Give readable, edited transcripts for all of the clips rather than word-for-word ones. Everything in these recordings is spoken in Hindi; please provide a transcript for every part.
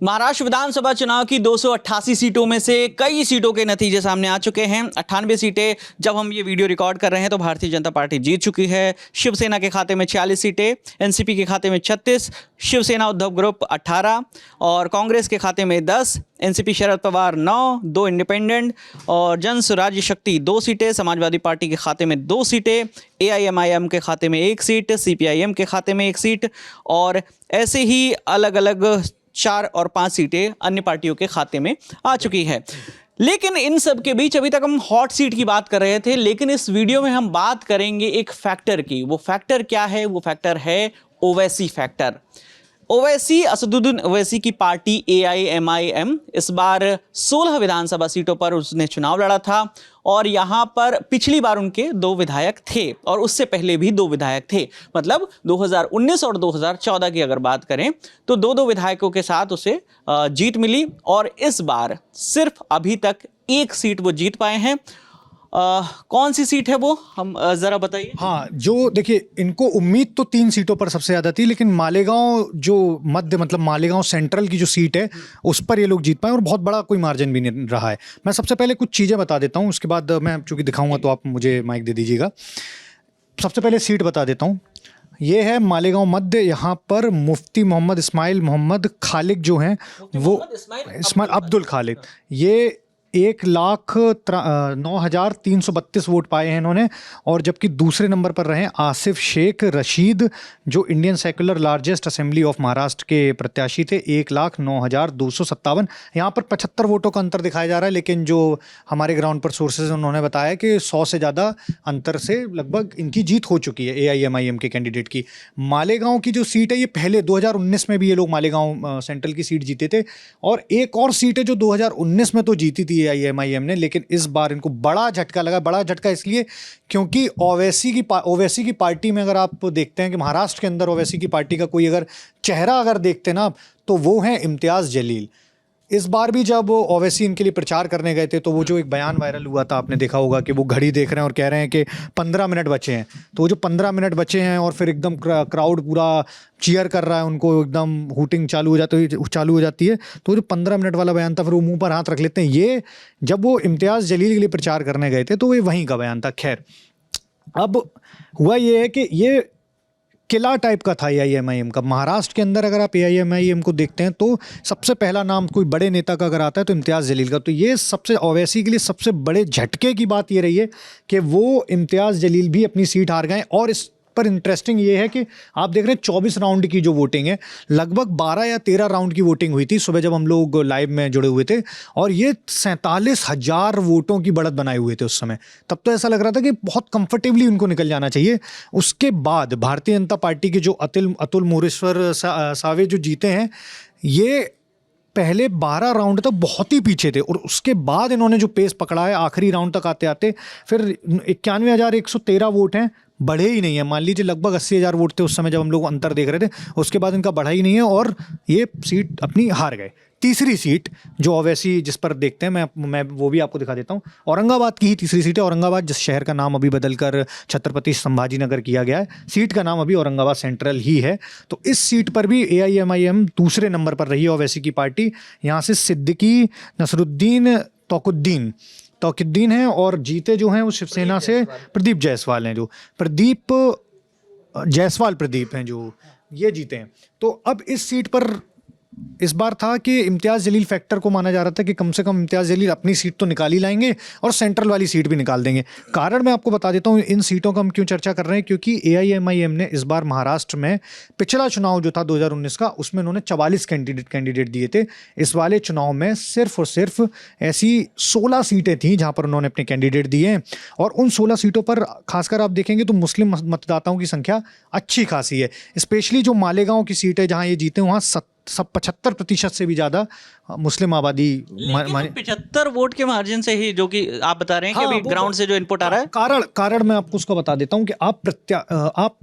महाराष्ट्र विधानसभा चुनाव की 288 सीटों में से कई सीटों के नतीजे सामने आ चुके हैं। 98 सीटें जब हम ये वीडियो रिकॉर्ड कर रहे हैं तो भारतीय जनता पार्टी जीत चुकी है। शिवसेना के खाते में 46 सीटें, एनसीपी के खाते में 36, शिवसेना उद्धव ग्रुप 18 और कांग्रेस के खाते में 10, एनसीपी शरद पवार 9, 2 इंडिपेंडेंट और जन स्वराज्य शक्ति 2 सीटें, समाजवादी पार्टी के खाते में 2 सीटें, एआईएमआईएम के खाते में 1 सीट, सीपीआईएम के खाते में 1 सीट और ऐसे ही अलग अलग 4 और 5 सीटें अन्य पार्टियों के खाते में आ चुकी है। लेकिन इन सब के बीच अभी तक हम हॉट सीट की बात कर रहे थे, लेकिन इस वीडियो में हम बात करेंगे एक फैक्टर की। वो फैक्टर क्या है? वो फैक्टर है ओवैसी फैक्टर। ओवैसी, असदुद्दीन ओवैसी की पार्टी एआईएमआईएम इस बार 16 विधानसभा सीटों पर उसने चुनाव लड़ा था और यहां पर पिछली बार उनके 2 विधायक थे और उससे पहले भी 2 विधायक थे। मतलब 2019 और 2014 की अगर बात करें तो 2 विधायकों के साथ उसे जीत मिली और इस बार सिर्फ अभी तक 1 सीट वो जीत पाए हैं। कौन सी सीट है वो, हम जरा बताइए। हाँ, जो देखिए, इनको उम्मीद तो 3 सीटों पर सबसे ज़्यादा थी, लेकिन मालेगांव जो मध्य मतलब मालेगांव सेंट्रल की जो सीट है उस पर ये लोग जीत पाए और बहुत बड़ा कोई मार्जिन भी नहीं रहा है। मैं सबसे पहले कुछ चीज़ें बता देता हूँ, उसके बाद मैं चूँकि दिखाऊंगा तो आप मुझे माइक दे दीजिएगा। सबसे पहले सीट बता देता हूँ, ये है मालेगांव मध्य। यहाँ पर मुफ्ती मोहम्मद इस्माइल मोहम्मद खालिक जो हैं वो इस्माइल अब्दुल खालिक, ये 1,09,332 वोट पाए हैं इन्होंने। और जबकि दूसरे नंबर पर रहे आसिफ शेख रशीद, जो Indian secular largest assembly of Maharashtra के प्रत्याशी थे, 1,09,257। यहाँ पर 75 वोटों का अंतर दिखाया जा रहा है, लेकिन जो हमारे ग्राउंड पर सोर्सेज उन्होंने बताया कि 100 से ज़्यादा अंतर से लगभग इनकी जीत हो चुकी है एआईएमआईएम के कैंडिडेट की। मालेगांव की जो सीट है, ये पहले 2019 में भी ये लोग मालेगांव सेंट्रल की सीट जीते थे और एक और सीट है जो 2019 में तो जीती थी एआईएमआईएम ने, लेकिन इस बार इनको बड़ा झटका लगा। बड़ा झटका इसलिए क्योंकि ओवैसी की पार्टी में अगर आप देखते हैं कि महाराष्ट्र के अंदर ओवैसी की पार्टी का कोई अगर चेहरा अगर देखते ना, तो वो है इम्तियाज़ जलील। इस बार भी जब ओवैसी इनके लिए प्रचार करने गए थे तो वो जो एक बयान वायरल हुआ था, आपने देखा होगा कि वो घड़ी देख रहे हैं और कह रहे हैं कि 15 मिनट बचे हैं। तो वो जो 15 मिनट बचे हैं और फिर एकदम क्राउड पूरा चीयर कर रहा है उनको, एकदम हूटिंग चालू हो जाती है। तो जो 15 मिनट वाला बयान था, फिर वो मुंह पर हाथ रख लेते हैं। ये जब वो इम्तियाज़ जलील के लिए प्रचार करने गए थे तो ये वहीं का बयान था। खैर, अब हुआ ये है कि ये किला टाइप का था एआईएमआईएम का। महाराष्ट्र के अंदर अगर आप एआईएमआईएम को देखते हैं तो सबसे पहला नाम कोई बड़े नेता का अगर आता है तो इम्तियाज़ जलील का। तो ये सबसे ओवैसी के लिए सबसे बड़े झटके की बात ये रही है कि वो इम्तियाज़ जलील भी अपनी सीट हार गए। और इस पर इंटरेस्टिंग ये है कि आप देख रहे हैं 24 राउंड की जो वोटिंग है, लगभग 12 या 13 राउंड की वोटिंग हुई थी सुबह जब हम लोग लाइव में जुड़े हुए थे, और ये 47,000 वोटों की बढ़त बनाए हुए थे उस समय। तब तो ऐसा लग रहा था कि बहुत कंफर्टेबली उनको निकल जाना चाहिए। उसके बाद भारतीय जनता पार्टी के जो अतुल मोरेश्वर सावे जो जीते हैं, ये पहले 12 राउंड तक बहुत ही पीछे थे और उसके बाद इन्होंने जो पेस पकड़ा है आखिरी राउंड तक आते आते, फिर 91,113 वोट हैं, बढ़े ही नहीं है। मान लीजिए लगभग 80,000 वोट थे उस समय जब हम लोग अंतर देख रहे थे, उसके बाद इनका बढ़ा ही नहीं है और ये सीट अपनी हार गए। तीसरी सीट जो ओवैसी जिस पर देखते हैं, मैं वो भी आपको दिखा देता हूँ। औरंगाबाद की ही तीसरी सीट है। औरंगाबाद जिस शहर का नाम अभी बदलकर छत्रपति संभाजी नगर किया गया है, सीट का नाम अभी औरंगाबाद सेंट्रल ही है। तो इस सीट पर भी एआईएमआईएम दूसरे नंबर पर रही है ओवैसी की पार्टी। यहाँ से सिद्दीकी नसरुद्दीन तौकीद्दीन हैं और जीते जो हैं वो शिवसेना से प्रदीप जायसवाल हैं, जो प्रदीप हैं जो ये जीते हैं। तो अब इस सीट पर इस बार था कि इम्तियाज़ जलील फैक्टर को माना जा रहा था कि कम से कम इम्तियाज़ जलील अपनी सीट तो निकाल ही लाएंगे और सेंट्रल वाली सीट भी निकाल देंगे। कारण मैं आपको बता देता हूँ इन सीटों का हम क्यों चर्चा कर रहे हैं, क्योंकि एआईएमआईएम ने इस बार महाराष्ट्र में पिछला चुनाव जो था 2019 का, उसमें उन्होंने 44 कैंडिडेट दिए थे। इस वाले चुनाव में सिर्फ और सिर्फ ऐसी 16 सीटें थी जहाँ पर उन्होंने अपने कैंडिडेट दिए हैं और उन 16 सीटों पर खासकर आप देखेंगे तो मुस्लिम मतदाताओं की संख्या अच्छी खासी है। स्पेशली जो मालेगांव की सीट है जहाँ ये जीते, वहाँ 75% से भी ज्यादा मुस्लिम आबादी। 75 वोट के मार्जिन से ही, जो कि आप बता रहे हैं कि अभी ग्राउंड से जो इनपुट आ रहा है, कारण मैं आपको उसको बता देता हूं कि आप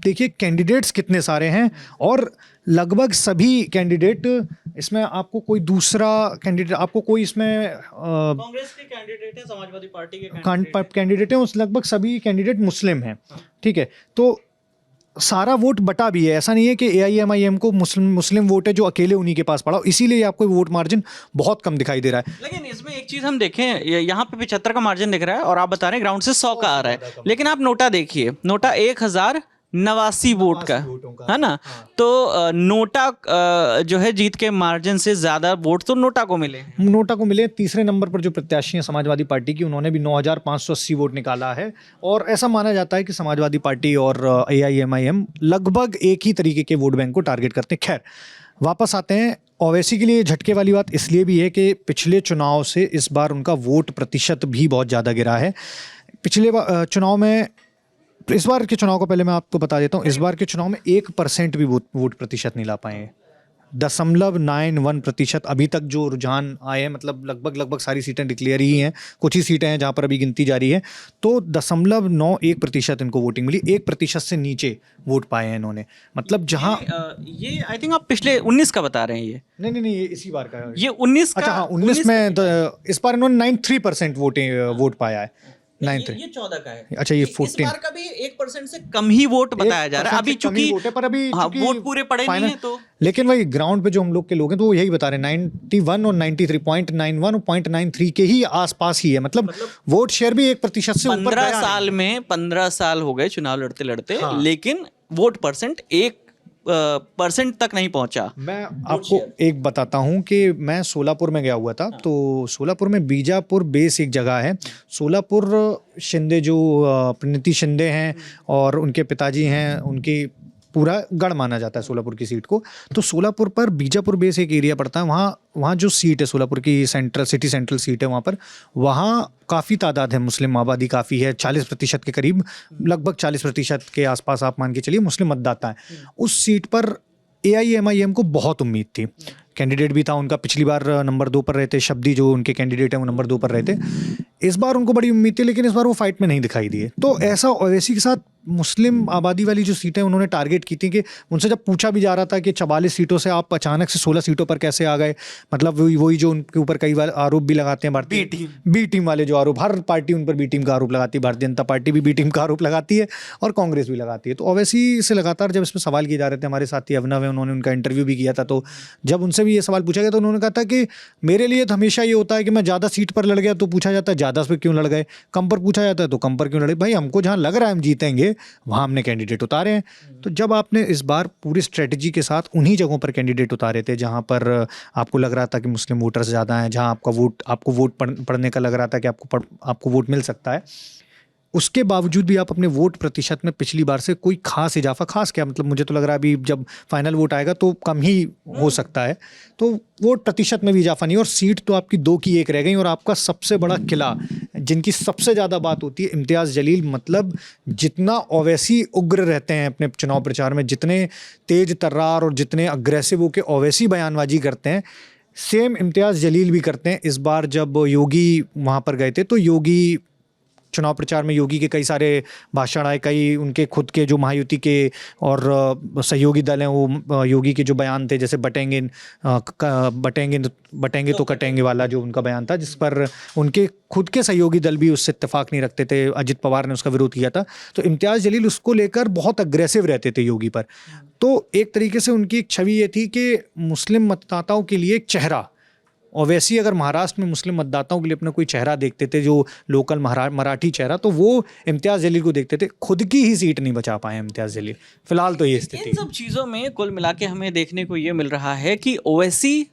देखिए कैंडिडेट्स कितने सारे हैं और लगभग सभी कैंडिडेट इसमें, आपको कोई दूसरा कैंडिडेट, आपको कोई इसमें कांग्रेस के कैंडिडेट है, समाजवादी पार्टी के कैंडिडेट हैं, उस लगभग सभी कैंडिडेट मुस्लिम हैं। ठीक है, तो सारा वोट बटा भी है, ऐसा नहीं है कि AIMIM को मुस्लिम वोट है जो अकेले उन्हीं के पास पड़ा, इसीलिए आपको वोट मार्जिन बहुत कम दिखाई दे रहा है। लेकिन इसमें एक चीज हम देखें, यहाँ पे 75 का मार्जिन दिख रहा है और आप बता रहे हैं ग्राउंड से 100 का आ रहा है, लेकिन आप नोटा देखिए, नोटा 1089 वोट का है ना। तो नोटा जो है जीत के मार्जिन से ज्यादा वोट तो नोटा को मिले। नोटा को मिले। तीसरे नंबर पर जो प्रत्याशी हैं समाजवादी पार्टी की, उन्होंने भी 9580 वोट निकाला है, और ऐसा माना जाता है कि समाजवादी पार्टी और AIMIM लगभग एक ही तरीके के वोट बैंक को टारगेट करते हैं। खैर, वापस आते हैं। ओवैसी के लिए झटके वाली बात इसलिए भी है कि पिछले चुनाव से इस बार उनका वोट प्रतिशत भी बहुत ज़्यादा गिरा है। पिछले चुनाव में, इस बार के चुनाव को पहले मैं आपको बता देता हूँ, इस बार के चुनाव में 1% भी वोट प्रतिशत नहीं ला पाए हैं। 0.91% अभी तक जो रुझान आए हैं, मतलब लगभग सारी सीटें डिक्लेयर ही हैं, कुछ ही सीटें हैं जहाँ पर अभी गिनती जारी है, तो 0.91% इनको वोटिंग मिली। 1% से नीचे वोट पाए हैं इन्होंने, मतलब जहाँ ये आई थिंक आप पिछले 19 का बता रहे हैं। ये नहीं, ये इसी बार का है। ये 19 का। अच्छा हाँ, 19 में इस बार इन्होंने 93% वोट पाया है। ये 14 का है। अच्छा, ये इस 14 बार का भी 1% से कम ही वोट बताया जा रहा है अभी, चूंकि पर अभी हाँ, वोट पूरे पड़े नहीं है तो। लेकिन वही ग्राउंड पे जो हम लोग के लोग हैं तो वो यही बता रहे हैं, 91 और 93, 0.91 और 0.93 के ही आसपास ही है, मतलब वोट शेयर भी 1% से ऊपर 15 साल में 15 साल हो गए चुनाव लड़ते लड़ते, लेकिन वोट परसेंट 1% तक नहीं पहुंचा। मैं आपको एक बताता हूं कि मैं सोलापुर में गया हुआ था, तो सोलापुर में बीजापुर बेस एक जगह है। सोलापुर शिंदे जो प्रीति शिंदे हैं और उनके पिताजी हैं, उनकी पूरा गढ़ माना जाता है सोलापुर की सीट को। तो सोलापुर पर बीजापुर बेस एक एरिया पड़ता है, वहाँ जो सीट है सोलापुर की सिटी सेंट्रल सीट है, वहाँ काफ़ी तादाद है, मुस्लिम आबादी काफ़ी है, 40% के करीब, लगभग 40% के आसपास आप मान के चलिए मुस्लिम मतदाता हैं। उस सीट पर AIMIM को बहुत उम्मीद थी, कैंडिडेट भी था उनका, पिछली बार नंबर 2 पर रहते, शब्दी जो उनके कैंडिडेट हैं वो नंबर 2 पर रहते। इस बार उनको बड़ी उम्मीद थी, लेकिन इस बार वो फाइट में नहीं दिखाई दिए। तो ऐसा ओवैसी के साथ मुस्लिम आबादी वाली जो सीटें उन्होंने टारगेट की थी, कि उनसे जब पूछा भी जा रहा था कि 44 सीटों से आप अचानक से 16 सीटों पर कैसे आ गए, मतलब वही जो उनके ऊपर कई बार आरोप भी लगाते हैं भारतीय बी टीम वाले, जो आरोप, हर पार्टी उन पर बी टीम का आरोप लगाती है, भारतीय जनता पार्टी भी बी टीम का आरोप लगाती है और कांग्रेस भी लगाती है। तो ओवैसी से लगातार जब इस पर सवाल किए जा रहे थे, हमारे साथी अवनव है, उन्होंने उनका इंटरव्यू भी किया था, तो जब उनसे भी ये सवाल पूछा गया तो उन्होंने कहा था कि मेरे लिए तो हमेशा ये होता है कि मैं ज़्यादा सीट पर लड़ गया तो पूछा जाता है ज़्यादा पे क्यों लड़ गए, कम पर पूछा जाता है तो कम पर क्यों लड़े। भाई, हमको जहाँ लग रहा है हम जीतेंगे वहाँ हमने कैंडिडेट उतारे हैं। तो जब आपने इस बार पूरी स्ट्रेटजी के साथ उन्हीं जगहों पर कैंडिडेट उतारे थे जहाँ पर आपको लग रहा था कि मुस्लिम वोटर्स ज़्यादा हैं, जहाँ आपको वोट पड़ने का लग रहा था कि आपको वोट मिल सकता है, उसके बावजूद भी आप अपने वोट प्रतिशत में पिछली बार से कोई खास इजाफा, खास क्या मतलब, मुझे तो लग रहा है अभी जब फाइनल वोट आएगा तो कम ही हो सकता है, तो वोट प्रतिशत में भी इजाफा नहीं, और सीट तो आपकी 2 की 1 रह गई। और आपका सबसे बड़ा किला, जिनकी सबसे ज़्यादा बात होती है, इम्तियाज़ जलील, मतलब जितना ओवैसी उग्र रहते हैं अपने चुनाव प्रचार में, जितने तेज तर्रार और जितने अग्रेसिव होकर ओवैसी बयानबाजी करते हैं, सेम इम्तियाज़ जलील भी करते हैं। इस बार जब योगी वहाँ पर गए थे तो योगी चुनाव प्रचार में योगी के कई सारे भाषण आए, कई उनके खुद के जो महायुति के और सहयोगी दल हैं वो योगी के जो बयान थे, जैसे बटेंगे तो कटेंगे वाला जो उनका बयान था, जिस पर उनके खुद के सहयोगी दल भी उससे इत्तेफाक नहीं रखते थे, अजित पवार ने उसका विरोध किया था। तो इम्तियाज़ जलील उसको लेकर बहुत अग्रेसिव रहते थे योगी पर। तो एक तरीके से उनकी एक छवि ये थी कि मुस्लिम मतदाताओं के लिए एक चेहरा, और वैसे ही अगर महाराष्ट्र में मुस्लिम मतदाताओं के लिए अपना कोई चेहरा देखते थे, जो लोकल मराठी चेहरा, तो वो इम्तियाज़ जलील को देखते थे। खुद की ही सीट नहीं बचा पाए इम्तियाज़ जलील, फिलहाल तो ये स्थिति। इन सब चीज़ों में कुल मिला के हमें देखने को ये मिल रहा है कि ओवैसी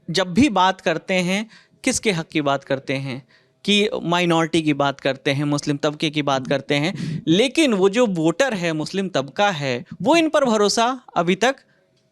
जब भी बात करते हैं, किसके हक की बात करते हैं, कि माइनॉरिटी की बात करते हैं, मुस्लिम तबके की बात करते हैं, लेकिन वो जो वोटर है, मुस्लिम तबका है, वो इन पर भरोसा अभी तक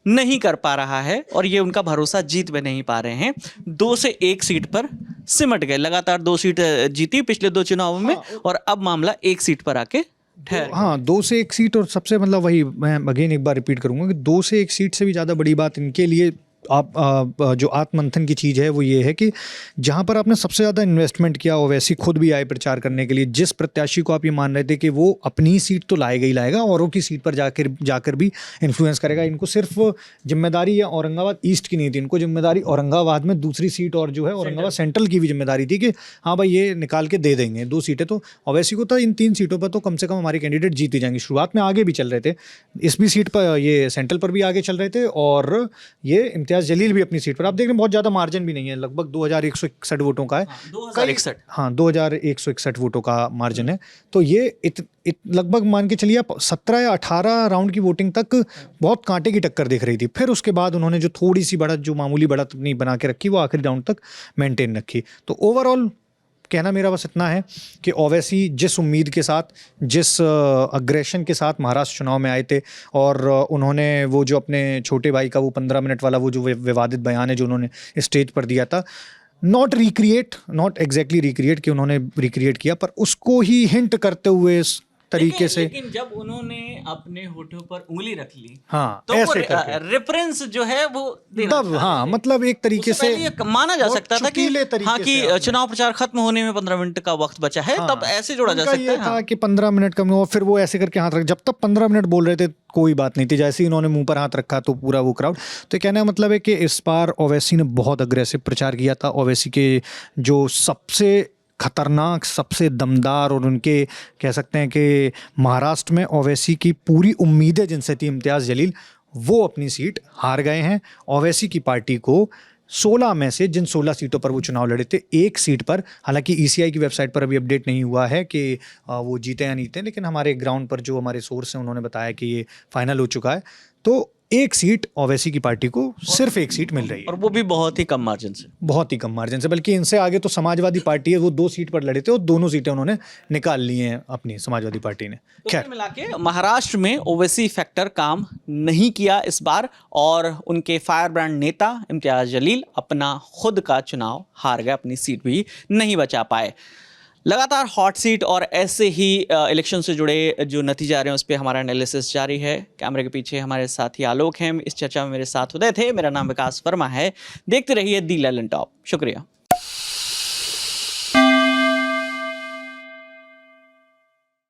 नहीं कर पा रहा है, और ये उनका भरोसा जीत में नहीं पा रहे हैं। 2 से 1 सीट पर सिमट गए, लगातार 2 सीट जीती पिछले 2 चुनावों में, और अब मामला 1 सीट पर आके ठहर। हाँ, 2 से 1 सीट, और सबसे मतलब वही मैं अगेन एक बार रिपीट करूंगा कि 2 से 1 सीट से भी ज़्यादा बड़ी बात इनके लिए आप जो आत्ममंथन की चीज़ है वो ये है कि जहाँ पर आपने सबसे ज़्यादा इन्वेस्टमेंट किया ओवैसी खुद भी आए प्रचार करने के लिए, जिस प्रत्याशी को आप ये मान रहे थे कि वो अपनी सीट तो लाएगा ही लाएगा, औरों की सीट पर जाकर भी इन्फ्लुएंस करेगा, इनको सिर्फ जिम्मेदारी या औरंगाबाद ईस्ट की नहीं थी, इनको जिम्मेदारी औरंगाबाद में दूसरी सीट और जो है औरंगाबाद सेंट्रल की भी जिम्मेदारी थी कि हाँ भाई ये निकाल के दे देंगे 2 सीटें। तो ओवैसी को था इन 3 सीटों पर तो कम से कम हमारे कैंडिडेट जीत ही जाएंगे। शुरुआत में आगे भी चल रहे थे, इस भी सीट पर, ये सेंट्रल पर भी आगे चल रहे थे, और ये इम्तियाज़ जलील भी अपनी सीट पर। आप देख रहे हैं बहुत ज़्यादा मार्जिन भी नहीं है, लगभग 2161 वोटों का है। 2061। हाँ 2161 वोटों का मार्जिन है। तो ये लगभग मान के चलिए आप 17 या 18 राउंड की वोटिंग तक बहुत कांटे की टक्कर दिख रही थी। फिर उसके बाद उन्होंने जो थोड़ी सी बढ़त, जो मामूली बढ़त अपनी बना के रखी, वो आखिरी राउंड तक मेंटेन रखी। तो ओवरऑल कहना मेरा बस इतना है कि ओवैसी जिस उम्मीद के साथ, जिस अग्रेशन के साथ महाराष्ट्र चुनाव में आए थे, और उन्होंने वो जो अपने छोटे भाई का वो 15 मिनट वाला वो जो विवादित बयान है जो उन्होंने स्टेज पर दिया था, नॉट एग्जैक्टली रिक्रिएट कि उन्होंने रिक्रिएट किया, पर उसको ही हिंट करते हुए इस तरीके से, लेकिन जब उन्होंने अपने होठों पर उंगली रख ली, हाँ तो ऐसे रेफरेंस जो है वो देना तब, हाँ मतलब एक तरीके से ये माना जा सकता था कि हाँ कि चुनाव प्रचार खत्म होने में 15 मिनट का वक्त बचा है, तब ऐसे जोड़ा जा सकता है। था कि 15 मिनट कम हो, फिर वो ऐसे करके हाथ रख, जब तक 15 मिनट बोल रहे थे कोई बात नहीं थी, जैसे ही इन्होंने मुंह पर हाथ रखा तो पूरा वो क्राउड। तो कहने का मतलब है कि इस बार ओवैसी ने बहुत अग्रेसिव प्रचार किया था। ओवैसी के जो सबसे खतरनाक, सबसे दमदार, और उनके कह सकते हैं कि महाराष्ट्र में ओवैसी की पूरी उम्मीदें जिनसे थी इम्तियाज़ जलील, वो अपनी सीट हार गए हैं। ओवैसी की पार्टी को 16 में से जिन 16 सीटों पर वो चुनाव लड़े थे, एक सीट पर, हालांकि ईसीआई की वेबसाइट पर अभी अपडेट नहीं हुआ है कि वो जीते या नहीं थे, लेकिन हमारे ग्राउंड पर जो हमारे सोर्स हैं उन्होंने बताया कि ये फाइनल हो चुका है। तो एक सीट ओवैसी की पार्टी को, सिर्फ एक सीट मिल रही है, और वो भी बहुत ही कम मार्जिन से, बहुत ही कम मार्जिन से। बल्कि इनसे आगे तो समाजवादी पार्टी है, वो 2 सीट पर लड़े थे और दोनों सीटें उन्होंने निकाल ली हैं अपनी समाजवादी पार्टी ने। खैर मिला के महाराष्ट्र में ओवैसी फैक्टर काम नहीं किया इस बार, और उनके फायर ब्रांड नेता इम्तियाज जलील अपना खुद का चुनाव हार गए, अपनी सीट भी नहीं बचा पाए। लगातार हॉट सीट और ऐसे ही इलेक्शन से जुड़े जो नतीजे आ रहे हैं उस पर हमारा एनालिसिस जारी है। कैमरे के पीछे हमारे साथी आलोक हैं, इस चर्चा में मेरे साथ उदय थे। मेरा नाम विकास वर्मा है। देखते रहिए दी लैलन टॉप। शुक्रिया।